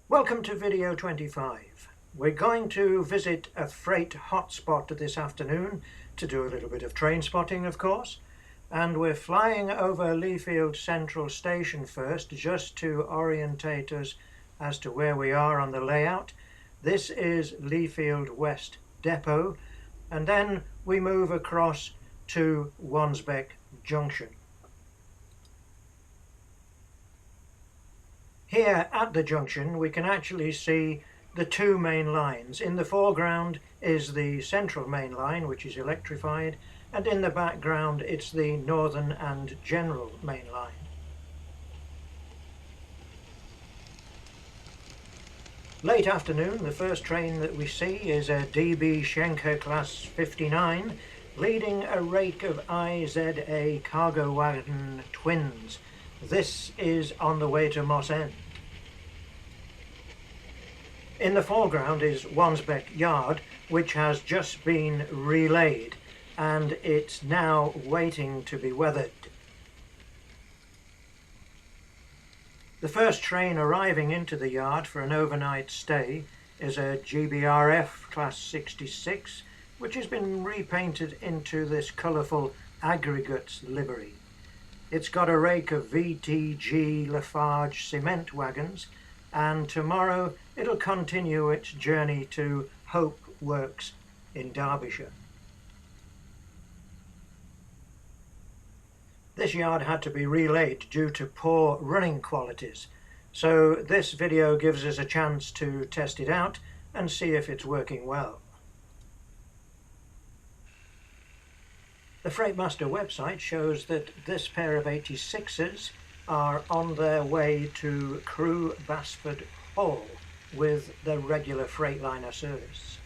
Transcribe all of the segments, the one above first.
Welcome to video 25. We're going to visit a freight hotspot this afternoon to do a little bit of train spotting, of course. And we're flying over Leefield Central Station first, just to orientate us as to where we are on the layout. This is Leefield West Depot, and then we move across to Wansbeck Junction. Here at the junction we can actually see the two main lines. In the foreground is the central main line, which is electrified, and in the background it's the northern and general main line. Late afternoon, the first train that we see is a DB Schenker Class 59 leading a rake of IZA cargo wagon twins. This is on the way to Moss End. In the foreground is Wansbeck Yard, which has just been relaid and it's now waiting to be weathered. The first train arriving into the yard for an overnight stay is a GBRF Class 66, which has been repainted into this colourful aggregates livery. It's got a rake of VTG Lafarge cement wagons, and tomorrow it'll continue its journey to Hope Works in Derbyshire. This yard had to be relaid due to poor running qualities, so this video gives us a chance to test it out and see if it's working well. The Freightmaster website shows that this pair of 86s are on their way to Crewe Basford Hall with the regular Freightliner service.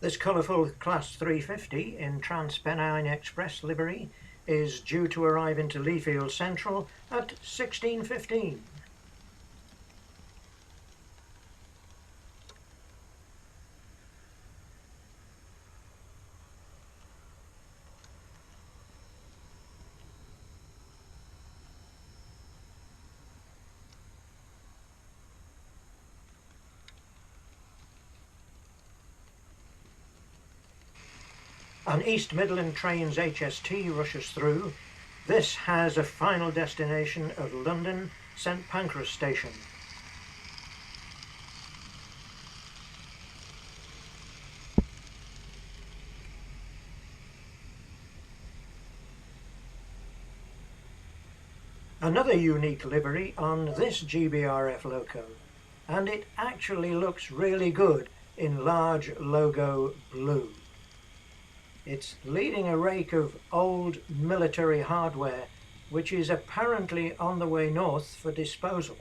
This colourful Class 350 in Transpennine Express livery is due to arrive into Leefield Central at 16:15. An East Midland Trains HST rushes through. This has a final destination of London St Pancras Station. Another unique livery on this GBRF loco, and it actually looks really good in large logo blue. It's leading a rake of old military hardware, which is apparently on the way north for disposal.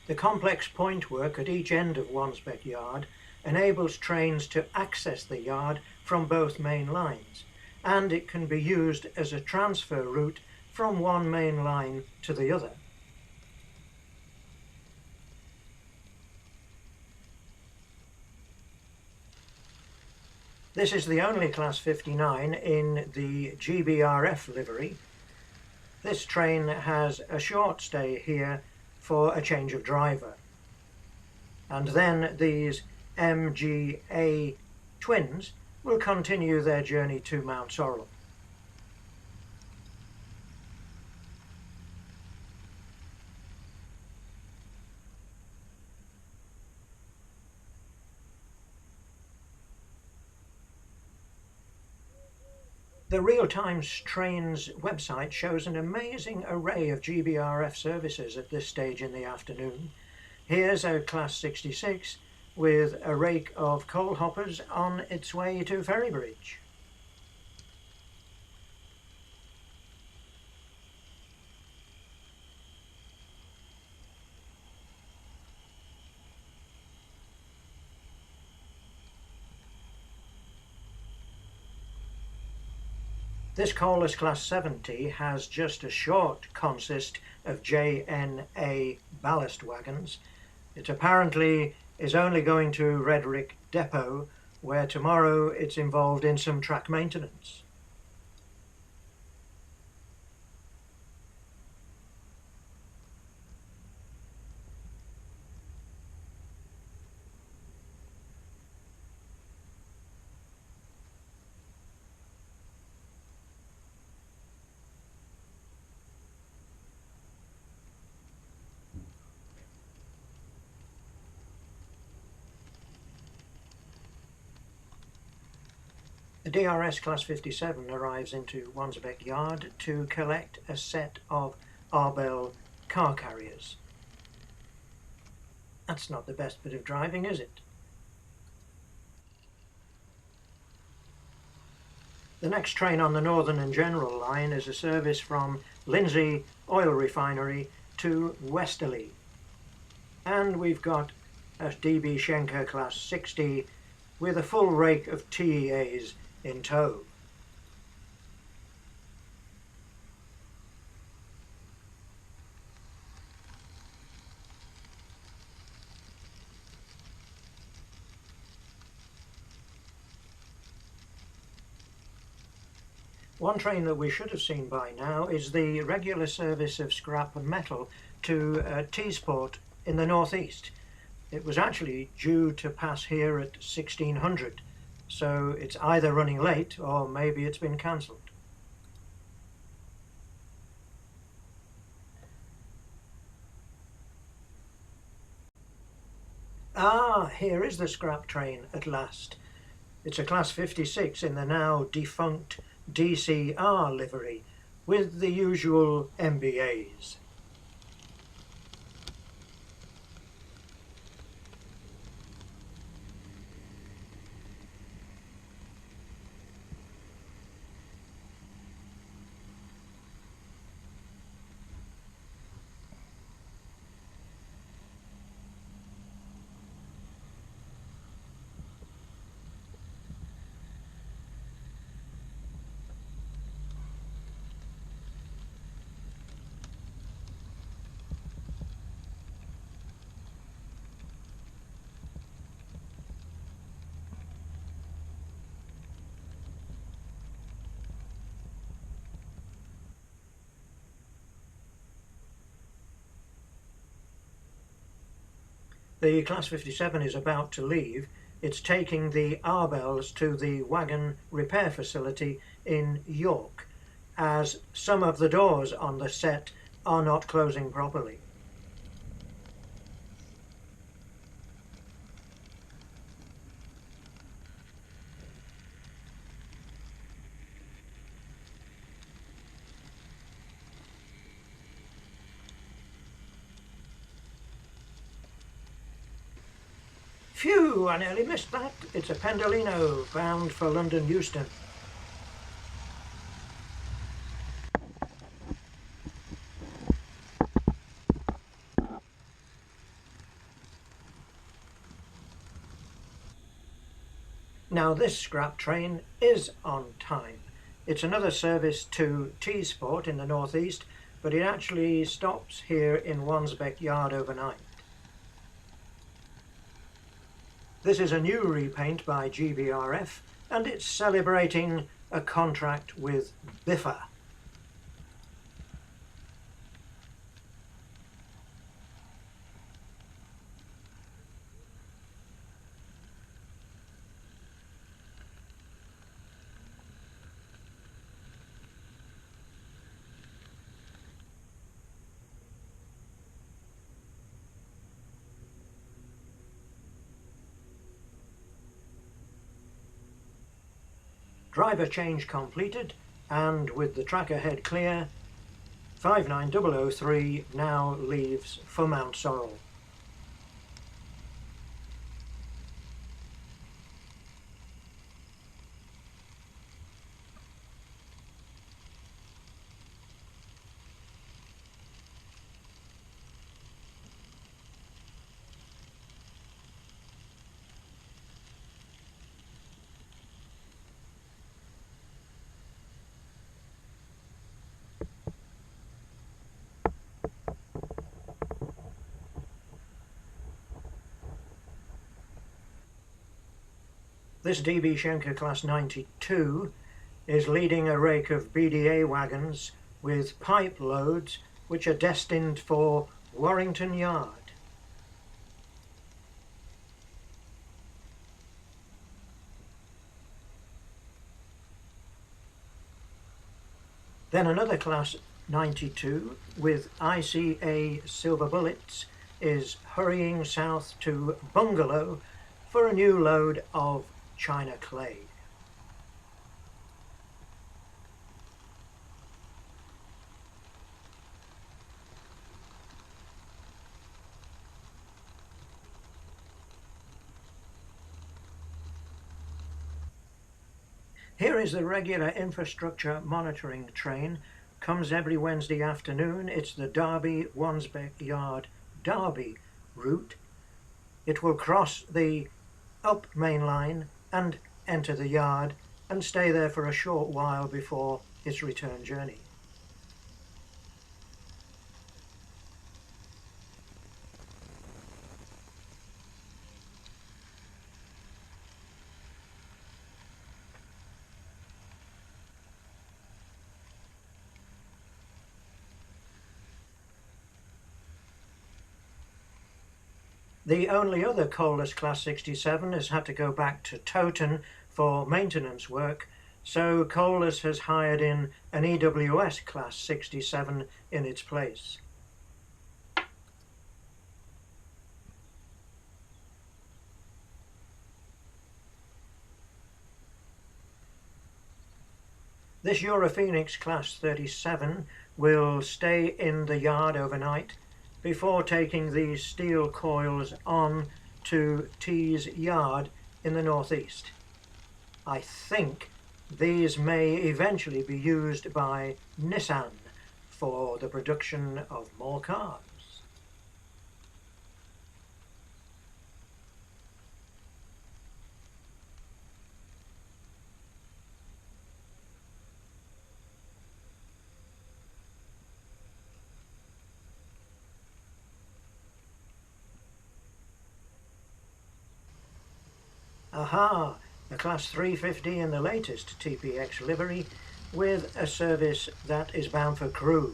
The complex point work at each end of Wansbeck Yard enables trains to access the yard from both main lines, and it can be used as a transfer route from one main line to the other. This is the only Class 59 in the GBRF livery. This train has a short stay here for a change of driver. And then these MGA twins will continue their journey to Mount Sorrel. The Real Times Trains website shows an amazing array of GBRF services at this stage in the afternoon. Here's a Class 66 with a rake of coal hoppers on its way to Ferrybridge. This coalless Class 70 has just a short consist of JNA ballast wagons. It apparently is only going to Redrick Depot, where tomorrow it's involved in some track maintenance. The DRS Class 57 arrives into Wansbeck Yard to collect a set of Arbel car carriers. That's not the best bit of driving, is it? The next train on the Northern and General line is a service from Lindsay Oil Refinery to Westerly. And we've got a DB Schenker Class 60 with a full rake of TEAs in tow. One train that we should have seen by now is the regular service of scrap and metal to Teesport in the northeast. It was actually due to pass here at 1600, so it's either running late or maybe it's been cancelled. Ah, here is the scrap train at last. It's a Class 56 in the now defunct DCR livery with the usual MBAs. The Class 57 is about to leave. It's taking the Arbels to the wagon repair facility in York, as some of the doors on the set are not closing properly. Phew, I nearly missed that. It's a Pendolino bound for London Euston. Now this scrap train is on time. It's another service to Teesport in the northeast, but it actually stops here in Wansbeck Yard overnight. This is a new repaint by GBRF, and it's celebrating a contract with Biffa. Driver change completed, and with the track ahead clear, 59003 now leaves for Mount Sorrel. This DB Schenker Class 92 is leading a rake of BDA wagons with pipe loads which are destined for Warrington Yard. Then another Class 92 with ICA silver bullets is hurrying south to Bungalow for a new load of China clay. Here is the regular infrastructure monitoring train. Comes every Wednesday afternoon. It's the Derby-Wansbeck Yard Derby route. It will cross the up main line and enter the yard and stay there for a short while before its return journey. The only other coalless Class 67 has had to go back to Towton for maintenance work, so Coalless has hired in an EWS Class 67 in its place. This Europhoenix Class 37 will stay in the yard overnight before taking these steel coils on to T's yard in the northeast. I think these may eventually be used by Nissan for the production of more cars. Aha! A Class 350 in the latest TPX livery with a service that is bound for Crewe.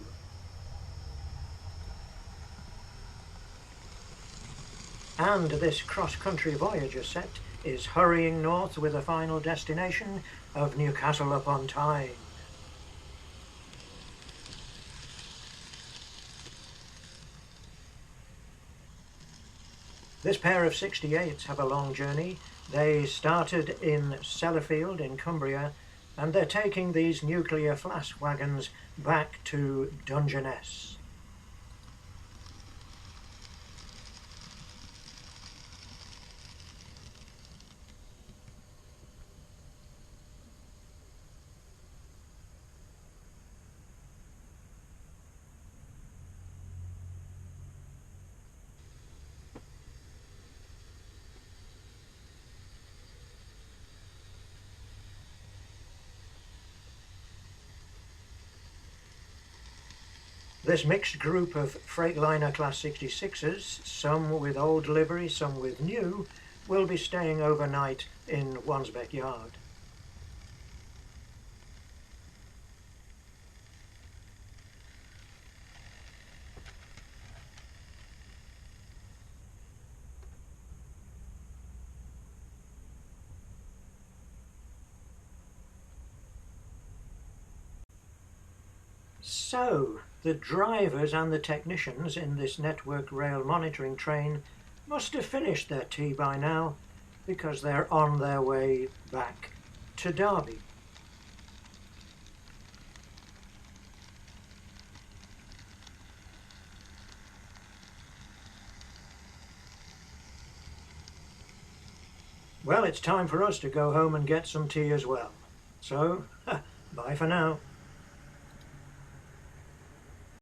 And this cross-country Voyager set is hurrying north with a final destination of Newcastle upon Tyne. This pair of 68s have a long journey. They started in Leefield in Cumbria, and they're taking these nuclear flask wagons back to Dungeness. This mixed group of Freightliner Class 66s, some with old livery, some with new, will be staying overnight in Wansbeck Yard. So, the drivers and the technicians in this network rail monitoring train must have finished their tea by now, because they're on their way back to Derby. Well, it's time for us to go home and get some tea as well. So, bye for now.